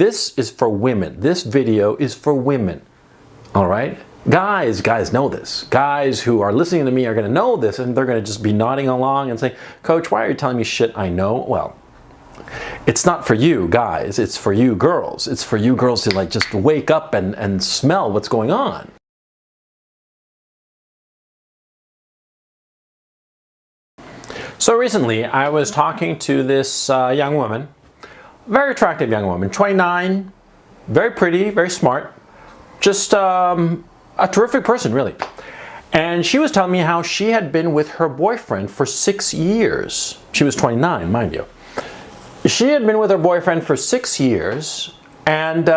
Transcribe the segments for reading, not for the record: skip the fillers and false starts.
this is for women. This video is for women. All right? Guys know this. Guys who are listening to me are going to know this, and they're going to just be nodding along and say, Coach, why are you telling me shit I know? Well, it's not for you guys, it's for you girls. It's for you girls to like just wake up and smell what's going on. So recently I was talking to this young woman, very attractive young woman, 29, very pretty, very smart, just a terrific person really. And she was telling me how she had been with her boyfriend for 6 years. She was 29, mind you. She had been with her boyfriend for 6 years and,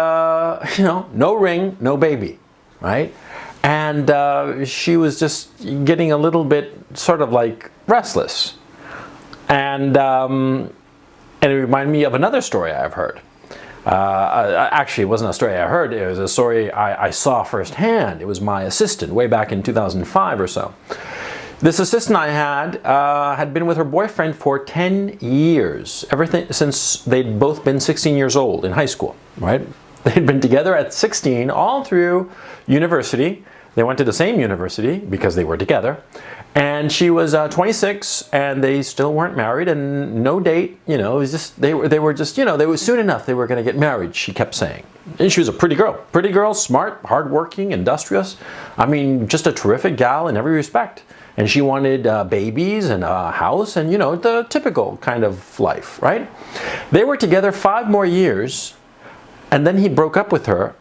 you know, no ring, no baby, right? And she was just getting a little bit sort of like restless. And it reminded me of another story I've heard. Actually, it wasn't a story I heard, it was a story I saw firsthand. It was my assistant way back in 2005 or so. This assistant I had been with her boyfriend for 10 years, since they'd both been 16 years old in high school, right? They'd been together at 16 all through university. They went to the same university because they were together. And she was 26 and they still weren't married and no date, you know, it was just, they were just, you know, they were soon enough they were going to get married, she kept saying. And she was a pretty girl, smart, hardworking, industrious. I mean, just a terrific gal in every respect. And she wanted babies and a house and, you know, the typical kind of life, right? They were together 5 more years and then he broke up with her.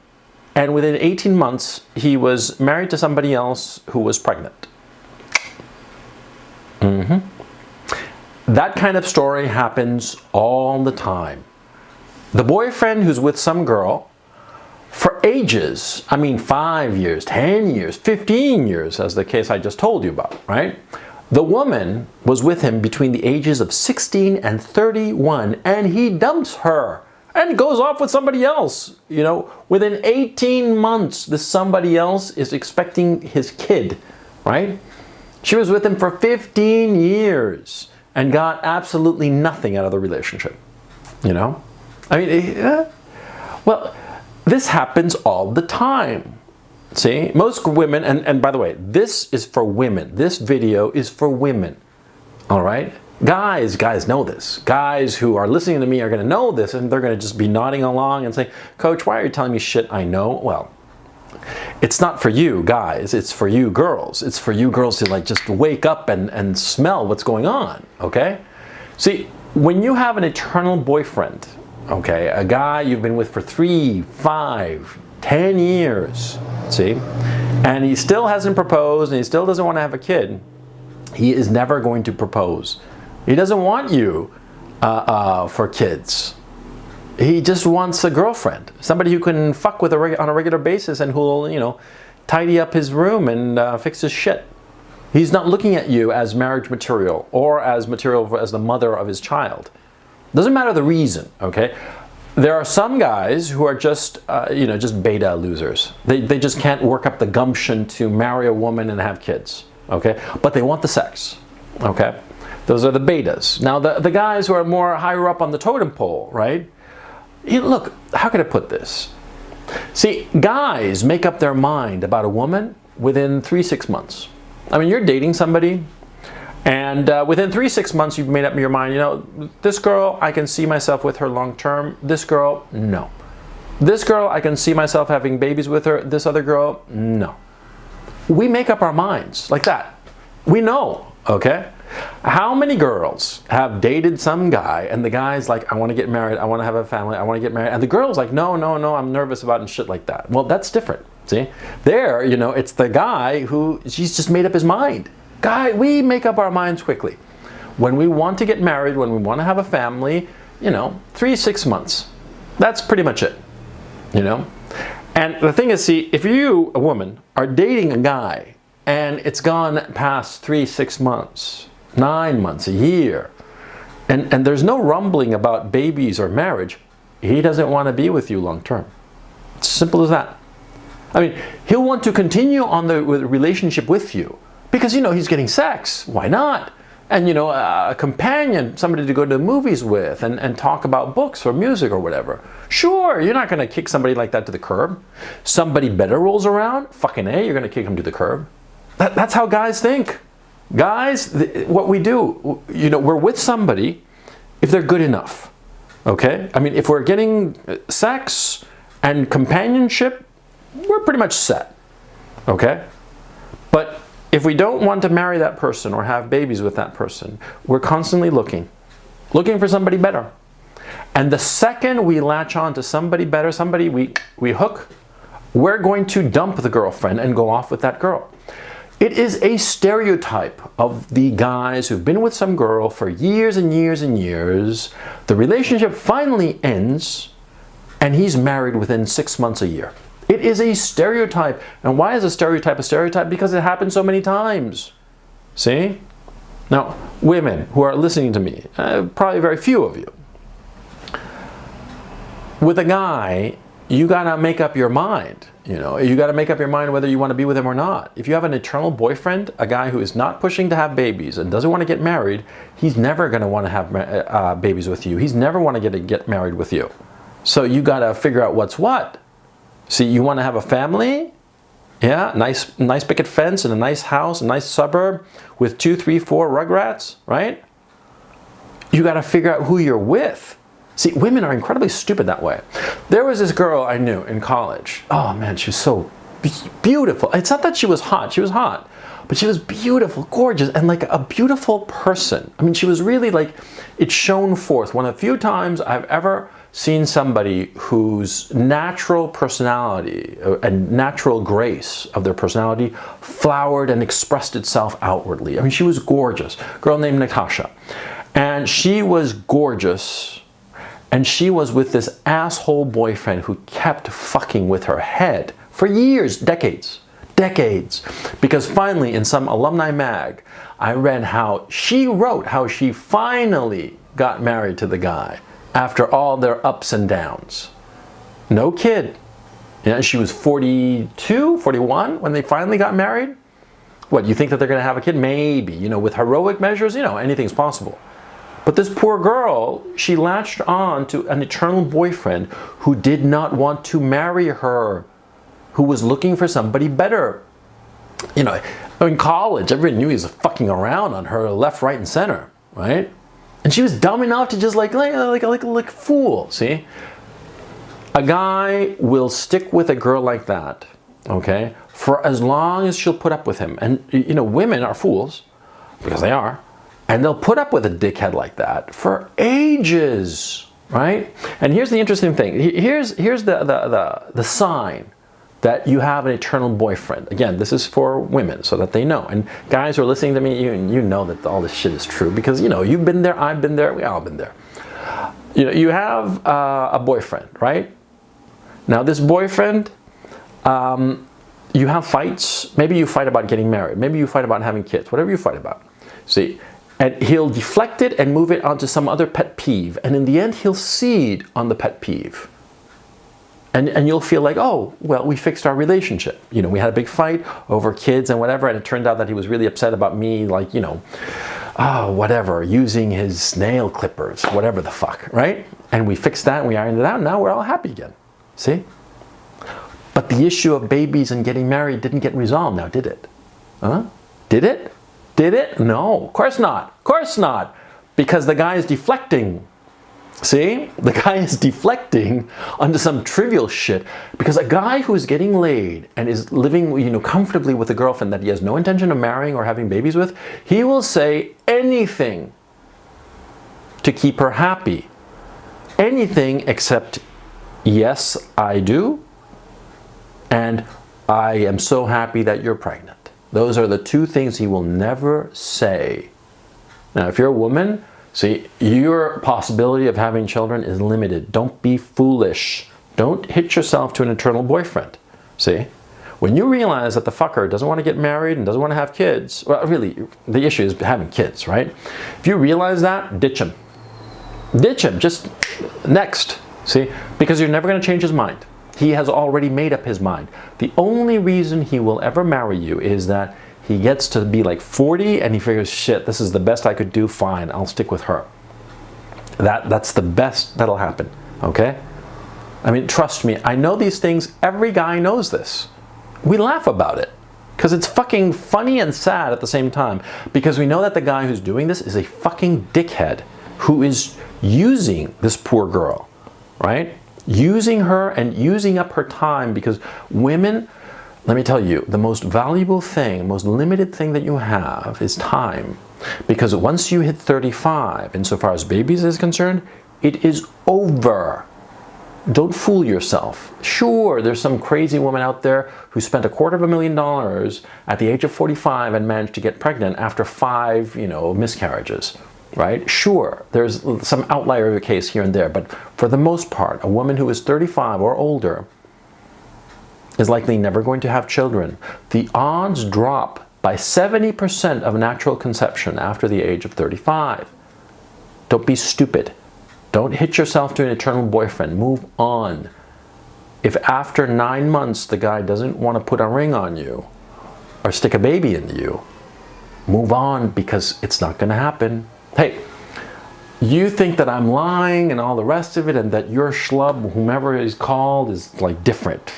And within 18 months, he was married to somebody else who was pregnant. That kind of story happens all the time. The boyfriend who's with some girl for ages, I mean 5 years, 10 years, 15 years, as the case I just told you about, right? The woman was with him between the ages of 16 and 31, and he dumps her and goes off with somebody else. You know, within 18 months, this somebody else is expecting his kid, right? She was with him for 15 years and got absolutely nothing out of the relationship, you know? I mean, well, this happens all the time. See, most women, and by the way, this is for women. This video is for women, all right? Guys know this. Guys who are listening to me are going to know this, and they're going to just be nodding along and say, Coach, why are you telling me shit I know? Well, it's not for you guys, it's for you girls. It's for you girls to like just wake up and smell what's going on, okay? See, when you have an eternal boyfriend, okay, a guy you've been with for 3, 5, 10 years, see, and he still hasn't proposed and he still doesn't want to have a kid, he is never going to propose. He doesn't want you for kids. He just wants a girlfriend, somebody who can fuck with on a regular basis and who'll, you know, tidy up his room and fix his shit. He's not looking at you as marriage material or as material as the mother of his child. Doesn't matter the reason, okay? There are some guys who are just, you know, just beta losers. They just can't work up the gumption to marry a woman and have kids, okay? But they want the sex, okay? Those are the betas. Now, the guys who are more higher up on the totem pole, right? Look, how can I put this? See, guys make up their mind about a woman within 3-6 months. I mean, you're dating somebody, and within 3-6 months, you've made up your mind, you know, this girl, I can see myself with her long term. This girl, no. This girl, I can see myself having babies with her. This other girl, no. We make up our minds like that. We know, okay? How many girls have dated some guy and the guy's like, I want to get married, I want to have a family, I want to get married, and the girl's like, no, I'm nervous about it and shit like that. Well, that's different, see? There, you know, it's the guy who, he's just made up his mind. Guy, we make up our minds quickly. When we want to get married, when we want to have a family, you know, 3-6 months. That's pretty much it, you know? And the thing is, see, if you, a woman, are dating a guy and it's gone past 3-6 months, 9 months, a year, and there's no rumbling about babies or marriage, he doesn't want to be with you long term. It's simple as that. I mean, he'll want to continue on the relationship with you because, you know, he's getting sex. Why not? And you know, a companion, somebody to go to the movies with and talk about books or music or whatever. Sure, you're not going to kick somebody like that to the curb. Somebody better rolls around, fucking A, you're going to kick them to the curb. That's how guys think. Guys, what we do, you know, we're with somebody if they're good enough. Okay? I mean, if we're getting sex and companionship, we're pretty much set. Okay? But if we don't want to marry that person or have babies with that person, we're constantly looking for somebody better. And the second we latch on to somebody better, somebody we hook, we're going to dump the girlfriend and go off with that girl. It is a stereotype of the guys who've been with some girl for years and years and years. The relationship finally ends and he's married within 6 months, a year. It is a stereotype. And why is a stereotype a stereotype? Because it happens so many times. See? Now, women who are listening to me, probably very few of you. With a guy, you gotta make up your mind. You know, you gotta make up your mind whether you want to be with him or not. If you have an eternal boyfriend, a guy who is not pushing to have babies and doesn't want to get married, he's never gonna want to have babies with you. He's never want to get married with you. So you gotta figure out what's what. See, you want to have a family? Yeah, nice picket fence and a nice house, a nice suburb with 2, 3, 4 rugrats, right? You got to figure out who you're with. See, women are incredibly stupid that way. There was this girl I knew in college. Oh man, she was so beautiful. It's not that she was hot. She was hot. But she was beautiful, gorgeous, and like a beautiful person. I mean, she was really like, it shone forth. One of the few times I've ever seen somebody whose natural personality and natural grace of their personality flowered and expressed itself outwardly. I mean, she was gorgeous. A girl named Natasha. And she was gorgeous. And she was with this asshole boyfriend who kept fucking with her head for years, decades. Because finally, in some alumni mag, I read how she wrote how she finally got married to the guy after all their ups and downs. No kid. Yeah, she was 42, 41 when they finally got married. What, you think that they're going to have a kid? Maybe. You know, with heroic measures, you know, anything's possible. But this poor girl, she latched on to an eternal boyfriend who did not want to marry her, who was looking for somebody better. You know, in college, everybody knew he was fucking around on her left, right, and center, right? And she was dumb enough to just like a fool, see? A guy will stick with a girl like that, okay, for as long as she'll put up with him. And, you know, women are fools, because they are, and they'll put up with a dickhead like that for ages, right? And here's the interesting thing. Here's the sign that you have an eternal boyfriend. Again, this is for women so that they know. And guys who are listening to me, you know that all this shit is true because, you know, you've been there, I've been there, we all been there. You know, you have a boyfriend, right? Now this boyfriend, you have fights. Maybe you fight about getting married. Maybe you fight about having kids, whatever you fight about. See, and he'll deflect it and move it onto some other pet peeve. And in the end, he'll cede on the pet peeve. And you'll feel like, oh, well, we fixed our relationship. You know, we had a big fight over kids and whatever, and it turned out that he was really upset about me, like, you know, whatever, using his nail clippers, whatever the fuck, right? And we fixed that and we ironed it out, and now we're all happy again. See? But the issue of babies and getting married didn't get resolved now, did it? Huh? Did it? Did it? No, of course not. Of course not. Because the guy is deflecting. See? The guy is deflecting onto some trivial shit because a guy who's getting laid and is living, you know, comfortably with a girlfriend that he has no intention of marrying or having babies with, he will say anything to keep her happy. Anything except, yes, I do, and I am so happy that you're pregnant. Those are the two things he will never say. Now, if you're a woman, see, your possibility of having children is limited. Don't be foolish. Don't hitch yourself to an eternal boyfriend. See? When you realize that the fucker doesn't want to get married and doesn't want to have kids, well, really, the issue is having kids, right? If you realize that, ditch him. Ditch him. Just next. See? Because you're never going to change his mind. He has already made up his mind. The only reason he will ever marry you is that he gets to be like 40 and he figures, shit, this is the best I could do, fine, I'll stick with her. That's the best that'll happen, okay? I mean, trust me, I know these things, every guy knows this. We laugh about it because it's fucking funny and sad at the same time, because we know that the guy who's doing this is a fucking dickhead who is using this poor girl, right? Using her and using up her time, because women, let me tell you, the most valuable thing, most limited thing that you have is time. Because once you hit 35, insofar as babies is concerned, it is over. Don't fool yourself. Sure, there's some crazy woman out there who spent $250,000 at the age of 45 and managed to get pregnant after 5, miscarriages, right? Sure, there's some outlier of a case here and there, but for the most part, a woman who is 35 or older is likely never going to have children. The odds drop by 70% of natural conception after the age of 35. Don't be stupid. Don't hitch yourself to an eternal boyfriend. Move on. If after 9 months the guy doesn't want to put a ring on you or stick a baby into you, move on, because it's not going to happen. Hey, you think that I'm lying and all the rest of it, and that your schlub, whomever is called, is like different.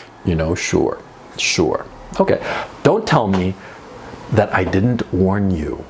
Sure. Okay. Don't tell me that I didn't warn you.